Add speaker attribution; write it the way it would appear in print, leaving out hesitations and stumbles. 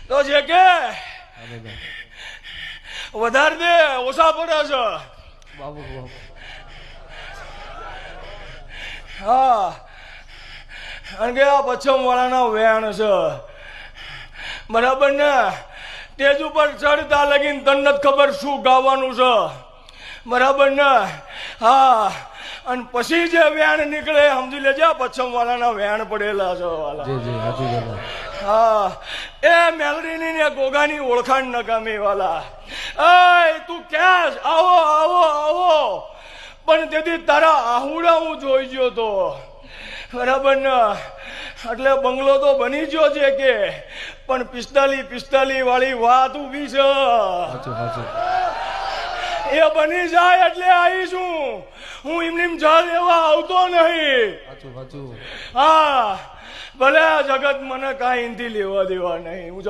Speaker 1: તો છે કે વધારે દે ઓછા પડે છે.
Speaker 2: બાબુ
Speaker 1: હા, કારણ કે આ પશ્ચિમ વાળાના વેણ છે, બરાબર ને? સ્ટેજ ઉપર ચડતા લગીને તને જ ખબર શું ગાવાનું છે, બરાબર ને? હા, અને પછી જે વેણ નીકળે સમજી લેજે પશ્ચિમ વાળાના વેણ પડેલા છે વાલા.
Speaker 2: જી જી હાજી દાદા.
Speaker 1: હા, એ મેલડીની ને ગોગાની ઓળખાણ નકામી વાલા. એ તું ક્યાં આવો આવો આવો, પણ તેથી તારા આહુડા હું જોઈ ગયો તો, બરાબર ને? એટલે બંગલો તો બની ગયો છે કે, પણ 45 વાળી વાત ઊભી છે.
Speaker 2: હાચું હાચું.
Speaker 1: એ બની જાય એટલે આવીશું. હું એમની જા લેવા આવતો નહીં.
Speaker 2: હાચું હાચું.
Speaker 1: હા, ભલે આ જગત મને કાંઈ એનથી લેવા દેવા નહીં. હું